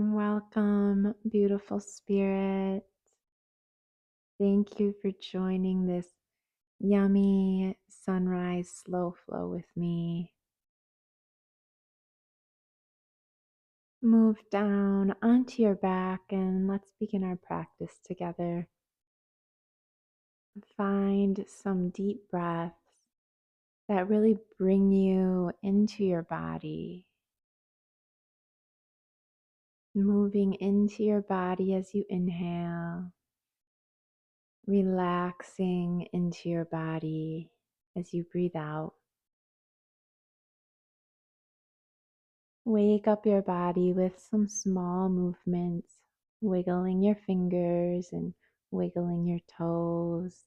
Welcome, beautiful spirit. Thank you for joining this yummy sunrise slow flow with me. Move down onto your back and let's begin our practice together. Find some deep breaths that really bring you into your body. Moving into your body as you inhale, relaxing into your body as you breathe out. Wake up your body with some small movements, wiggling your fingers and wiggling your toes.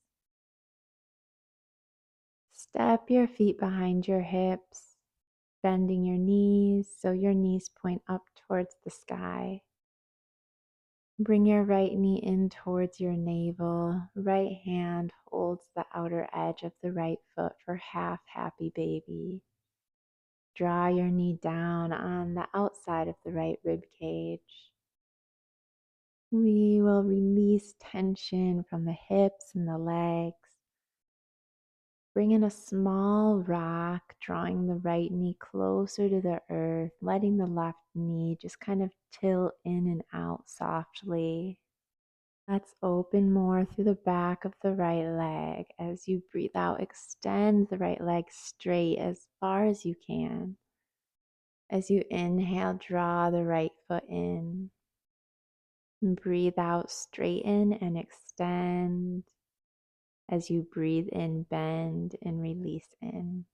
Step your feet behind your hips, bending your knees so your knees point up towards the sky. Bring your right knee in towards your navel. Right hand holds the outer edge of the right foot for half happy baby. Draw your knee down on the outside of the right rib cage. We will release tension from the hips and the legs. Bring in a small rock, drawing the right knee closer to the earth, letting the left knee just kind of tilt in and out softly. Let's open more through the back of the right leg. As you breathe out, extend the right leg straight as far as you can. As you inhale, draw the right foot in. And breathe out, straighten and extend. As you breathe in, bend and release in.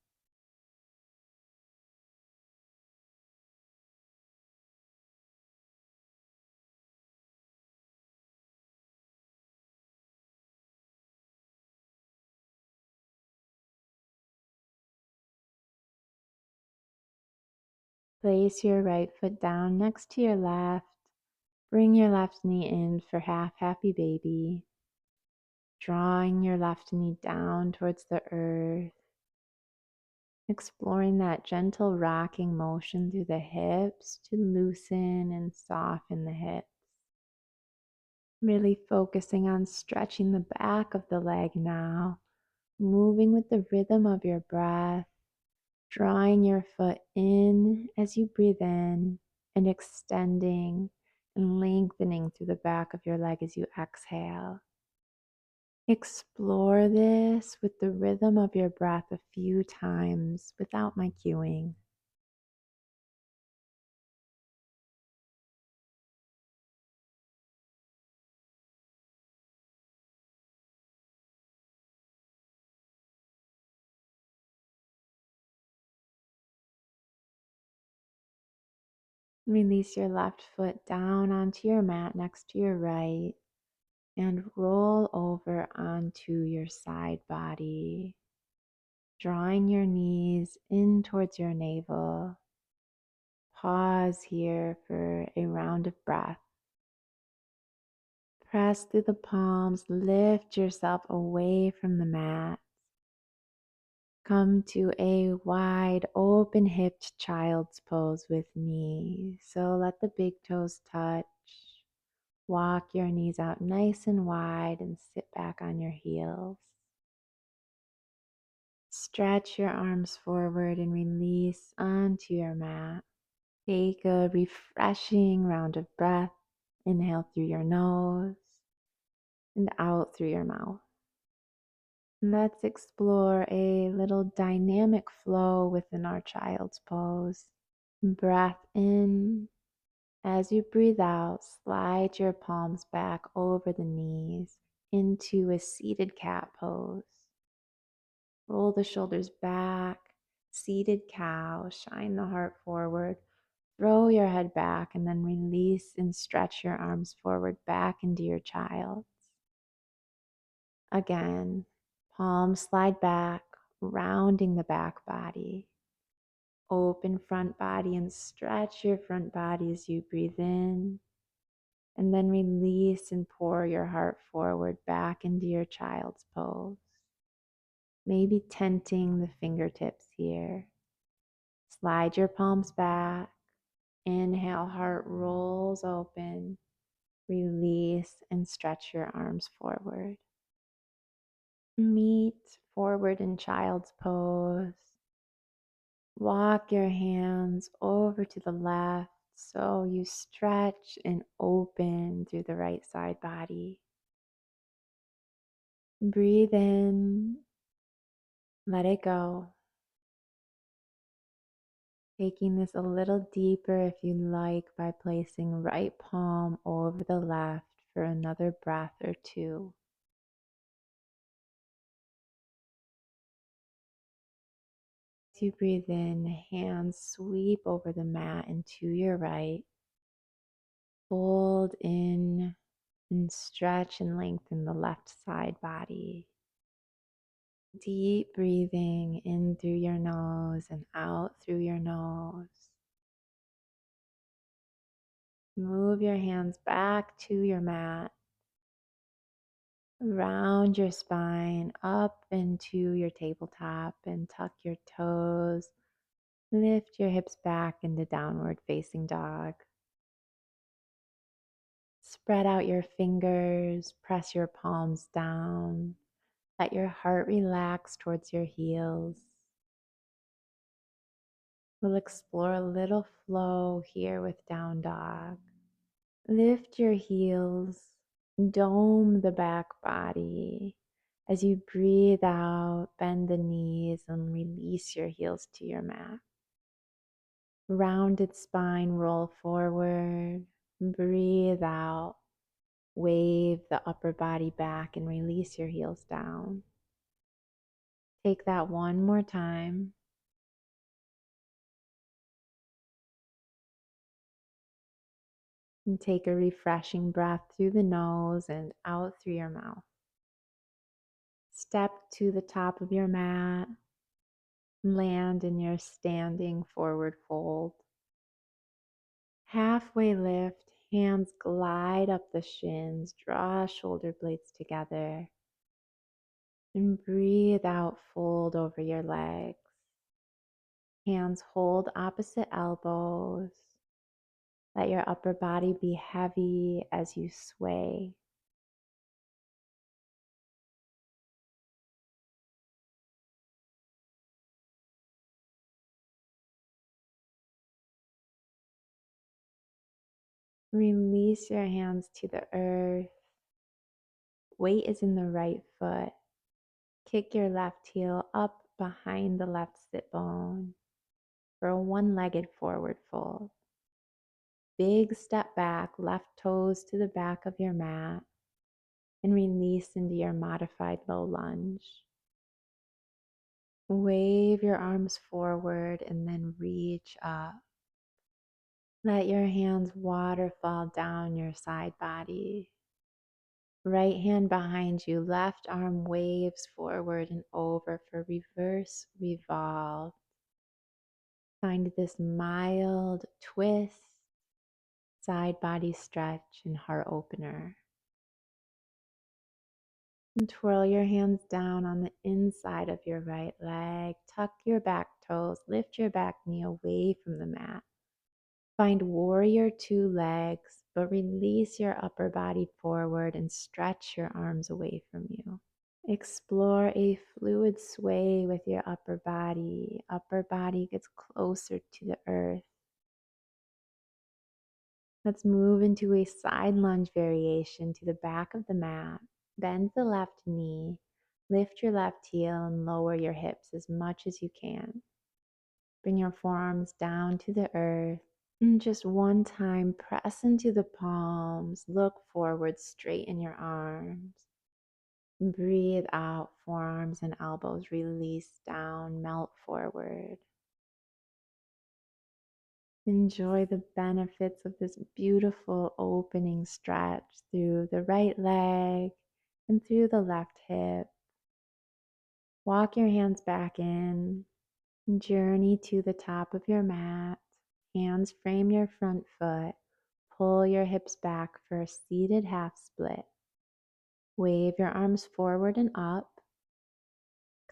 Place your right foot down next to your left. Bring your left knee in for half happy baby. Drawing your left knee down towards the earth. Exploring that gentle rocking motion through the hips to loosen and soften the hips. Really focusing on stretching the back of the leg now, moving with the rhythm of your breath, drawing your foot in as you breathe in and extending and lengthening through the back of your leg as you exhale. Explore this with the rhythm of your breath a few times without my cueing. Release your left foot down onto your mat next to your right and roll over onto your side body, drawing your knees in towards your navel. Pause here for a round of breath. Press through the palms, lift yourself away from the mat. Come to a wide open hipped child's pose with me. So let the big toes touch. Walk your knees out nice and wide and sit back on your heels. Stretch your arms forward and release onto your mat. Take a refreshing round of breath. Inhale through your nose and out through your mouth. Let's explore a little dynamic flow within our child's pose. Breath in. As you breathe out, slide your palms back over the knees into a seated cat pose. Roll the shoulders back, seated cow, shine the heart forward, throw your head back, and then release and stretch your arms forward back into your child's. Again, palms slide back, rounding the back body. Open front body and stretch your front body as you breathe in. And then release and pour your heart forward back into your child's pose. Maybe tenting the fingertips here. Slide your palms back. Inhale, heart rolls open. Release and stretch your arms forward. Meet forward in child's pose. Walk your hands over to the left so you stretch and open through the right side body. Breathe in, let it go. Taking this a little deeper if you like by placing right palm over the left for another breath or two. As you breathe in, hands sweep over the mat and to your right. Fold in and stretch and lengthen the left side body. Deep breathing in through your nose and out through your nose. Move your hands back to your mat. Round your spine up into your tabletop and tuck your toes. Lift your hips back into downward facing dog. Spread out your fingers, press your palms down. Let your heart relax towards your heels. We'll explore a little flow here with down dog. Lift your heels, dome the back body. As you breathe out, bend the knees and release your heels to your mat. Rounded spine, roll forward. Breathe out. Wave the upper body back and release your heels down. Take that one more time. And take a refreshing breath through the nose and out through your mouth. Step to the top of your mat. Land in your standing forward fold. Halfway lift, hands glide up the shins, draw shoulder blades together. And breathe out, fold over your legs. Hands hold opposite elbows. Let your upper body be heavy as you sway. Release your hands to the earth. Weight is in the right foot. Kick your left heel up behind the left sit bone for a one-legged forward fold. Big step back, left toes to the back of your mat, and release into your modified low lunge. Wave your arms forward and then reach up. Let your hands waterfall down your side body. Right hand behind you, left arm waves forward and over for reverse revolve. Find this mild twist, side body stretch, and heart opener. And twirl your hands down on the inside of your right leg. Tuck your back toes, lift your back knee away from the mat. Find warrior two legs, but release your upper body forward and stretch your arms away from you. Explore a fluid sway with your upper body. Upper body gets closer to the earth. Let's move into a side lunge variation to the back of the mat. Bend the left knee, lift your left heel, and lower your hips as much as you can. Bring your forearms down to the earth. And just one time, press into the palms, look forward, straighten your arms. Breathe out, forearms and elbows release down, melt forward. Enjoy the benefits of this beautiful opening stretch through the right leg and through the left hip. Walk your hands back in. Journey to the top of your mat. Hands frame your front foot. Pull your hips back for a seated half split. Wave your arms forward and up.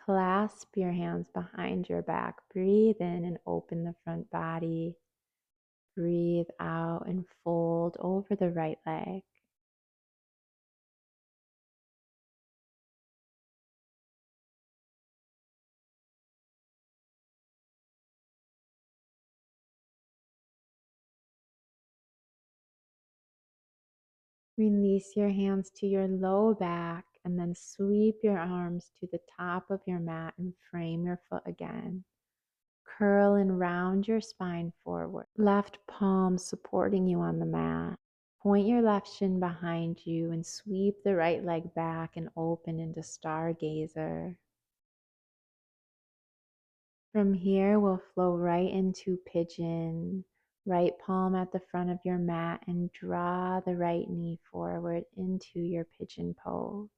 Clasp your hands behind your back. Breathe in and open the front body. breathe out and fold over the right leg. Release your hands to your low back and then sweep your arms to the top of your mat and frame your foot again. Curl and round your spine forward. Left palm supporting you on the mat. Point your left shin behind you and sweep the right leg back and open into stargazer. From here, we'll flow right into pigeon. Right palm at the front of your mat and draw the right knee forward into your pigeon pose.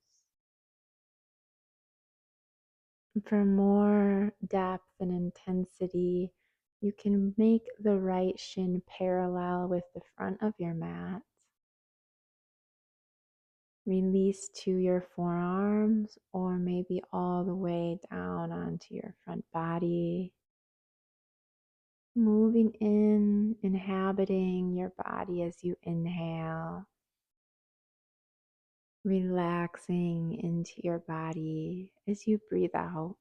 For more depth and intensity, you can make the right shin parallel with the front of your mat. Release to your forearms or maybe all the way down onto your front body. Moving in, inhabiting your body as you inhale. Relaxing into your body as you breathe out.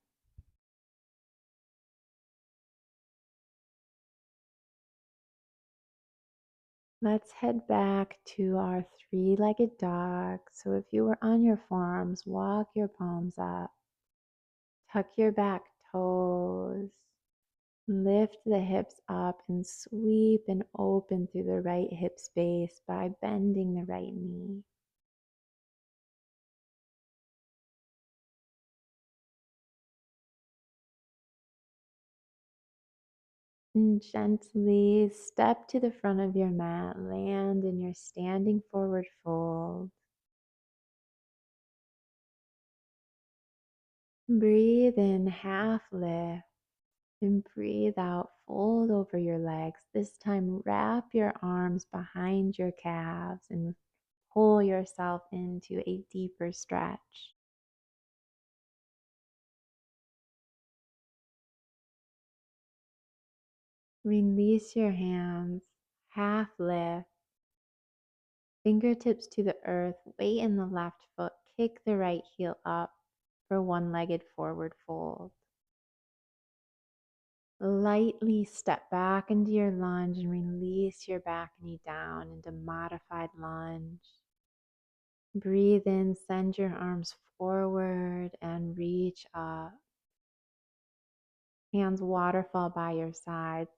Let's head back to our three-legged dog. So if you were on your forearms, walk your palms up. Tuck your back toes. Lift the hips up and sweep and open through the right hip space by bending the right knee. And gently step to the front of your mat, land in your standing forward fold. Breathe in, half lift, and breathe out, fold over your legs. This time, wrap your arms behind your calves and pull yourself into a deeper stretch. Release your hands, half lift, fingertips to the earth, weight in the left foot, kick the right heel up for one-legged forward fold. Lightly step back into your lunge and release your back knee down into modified lunge. Breathe in, send your arms forward and reach up. Hands waterfall by your sides.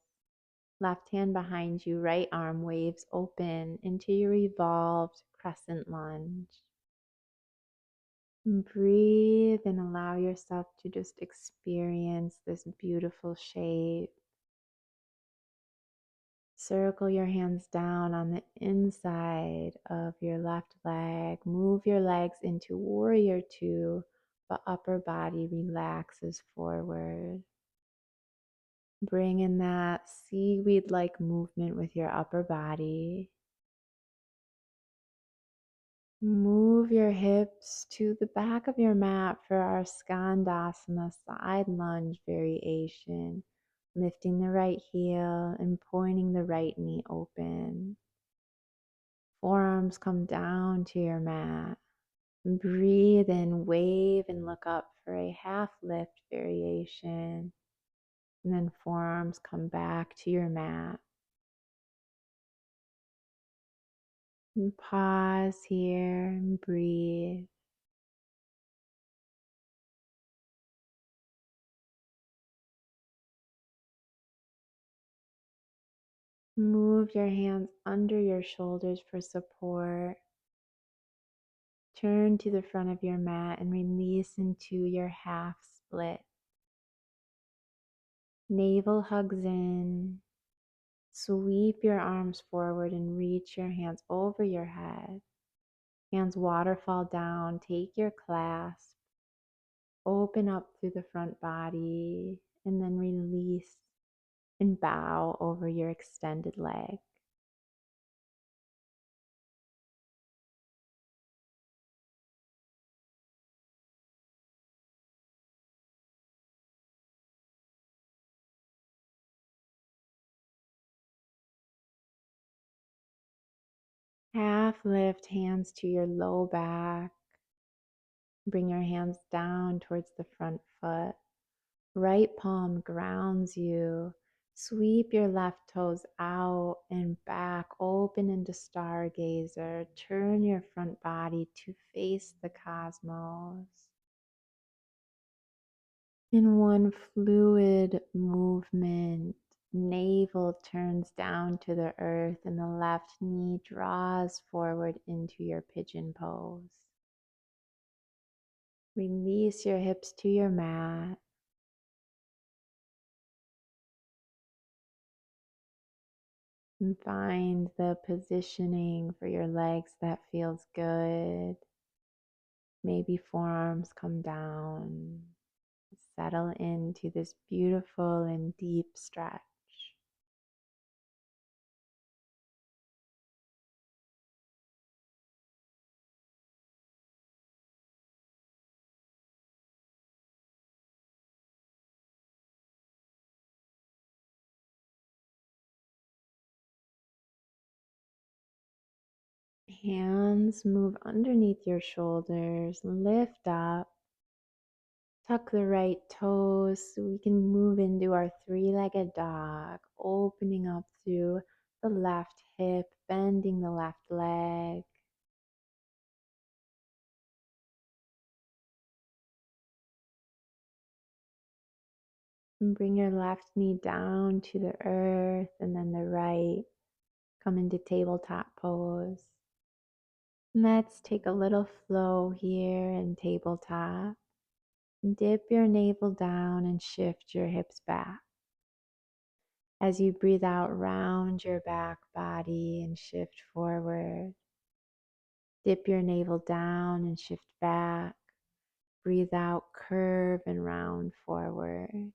Left hand behind you, right arm waves open into your evolved crescent lunge. Breathe and allow yourself to just experience this beautiful shape. Circle your hands down on the inside of your left leg. Move your legs into warrior two, but upper body relaxes forward. Bring in that seaweed-like movement with your upper body. Move your hips to the back of your mat for our Skandasana side lunge variation. Lifting the right heel and pointing the right knee open. Forearms come down to your mat. Breathe in, wave and look up for a half lift variation. And then forearms come back to your mat. And pause here and breathe. Move your hands under your shoulders for support. Turn to the front of your mat and release into your half split. Navel hugs in. Sweep your arms forward and reach your hands over your head. Hands waterfall down. Take your clasp. Open up through the front body and then release and bow over your extended leg. Half lift hands to your low back. Bring your hands down towards the front foot. Right palm grounds you. Sweep your left toes out and back, open into stargazer. Turn your front body to face the cosmos. In one fluid movement, navel turns down to the earth and the left knee draws forward into your pigeon pose. Release your hips to your mat. And find the positioning for your legs that feels good. Maybe forearms come down. Settle into this beautiful and deep stretch. Hands move underneath your shoulders, lift up, tuck the right toes so we can move into our three-legged dog, opening up through the left hip, bending the left leg. And bring your left knee down to the earth and then the right. Come into tabletop pose. Let's take a little flow here in tabletop. Dip your navel down and shift your hips back. As you breathe out, round your back body and shift forward. Dip your navel down and shift back. Breathe out, curve and round forward.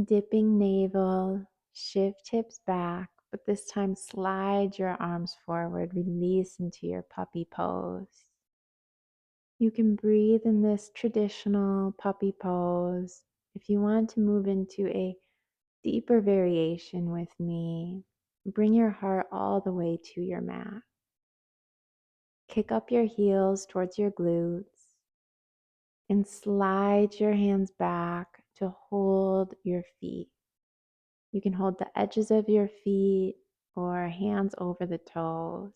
Dipping navel, shift hips back, but this time slide your arms forward, release into your puppy pose. You can breathe in this traditional puppy pose. If you want to move into a deeper variation with me, bring your heart all the way to your mat. Kick up your heels towards your glutes and slide your hands back to hold your feet. You can hold the edges of your feet or hands over the toes.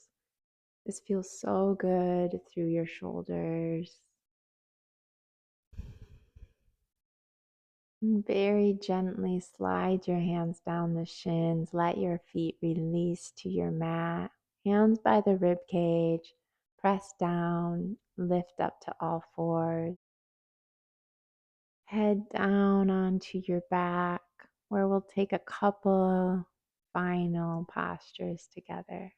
This feels so good through your shoulders. And very gently slide your hands down the shins. Let your feet release to your mat. Hands by the rib cage. Press down. Lift up to all fours. Head down onto your back, where we'll take a couple final postures together.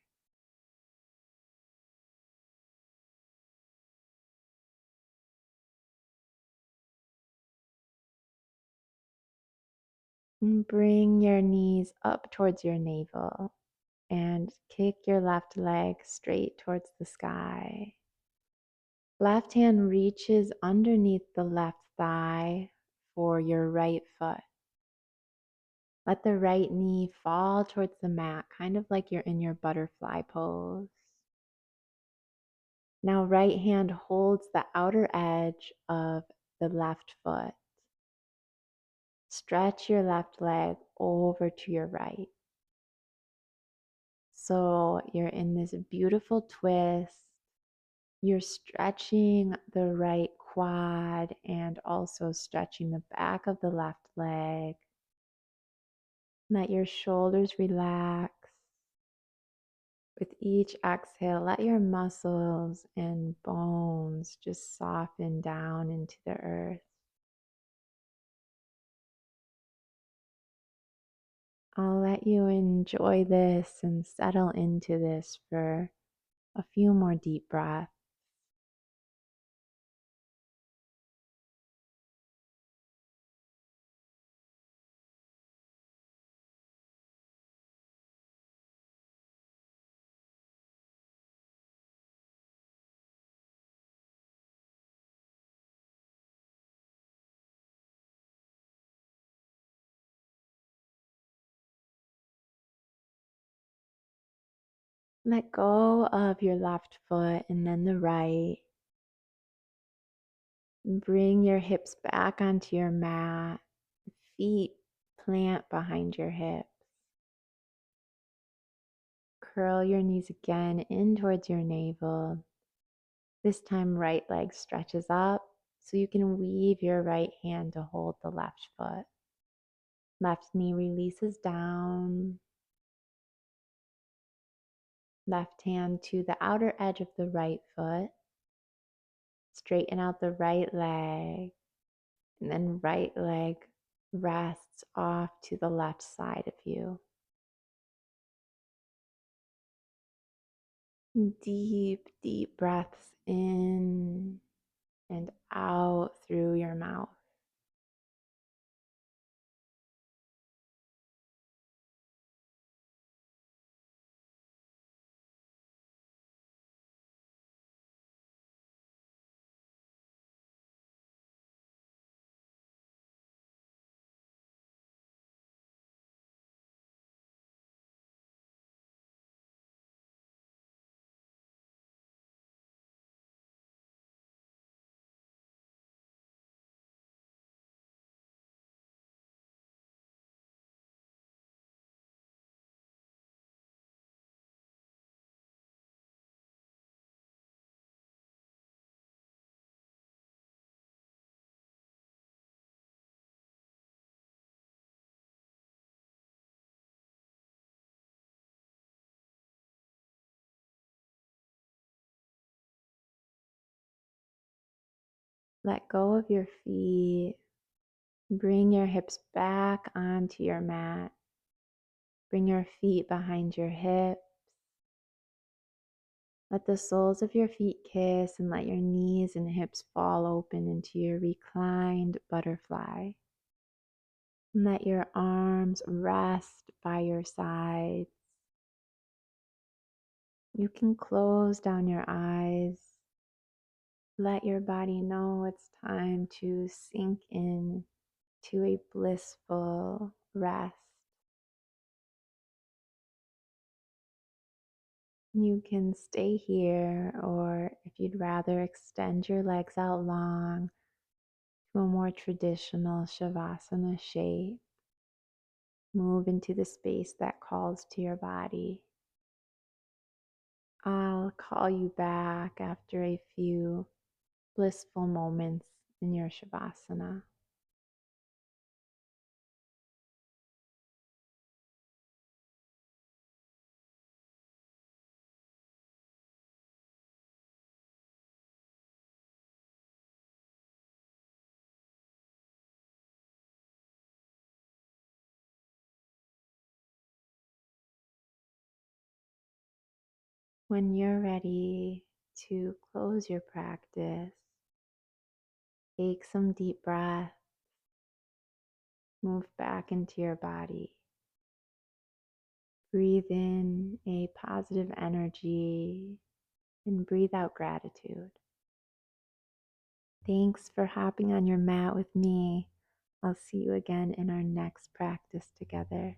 And bring your knees up towards your navel and kick your left leg straight towards the sky. Left hand reaches underneath the left thigh for your right foot. Let the right knee fall towards the mat, kind of like you're in your butterfly pose. Now, right hand holds the outer edge of the left foot. Stretch your left leg over to your right. So you're in this beautiful twist. You're stretching the right quad and also stretching the back of the left leg. Let your shoulders relax. With each exhale, let your muscles and bones just soften down into the earth. I'll let you enjoy this and settle into this for a few more deep breaths. Let go of your left foot and then the right. Bring your hips back onto your mat. Feet plant behind your hips. Curl your knees again in towards your navel. This time, right leg stretches up so you can weave your right hand to hold the left foot. Left knee releases down. Left hand to the outer edge of the right foot. Straighten out the right leg. And then right leg rests off to the left side of you. Deep, deep breaths in and out through your mouth. Let go of your feet. Bring your hips back onto your mat. Bring your feet behind your hips. Let the soles of your feet kiss and let your knees and hips fall open into your reclined butterfly. And let your arms rest by your sides. You can close down your eyes. Let your body know it's time to sink in to a blissful rest. You can stay here, or if you'd rather, extend your legs out long to a more traditional shavasana shape. Move into the space that calls to your body. I'll call you back after a few blissful moments in your shavasana. When you're ready to close your practice, take some deep breaths, move back into your body. Breathe in a positive energy and breathe out gratitude. Thanks for hopping on your mat with me. I'll see you again in our next practice together.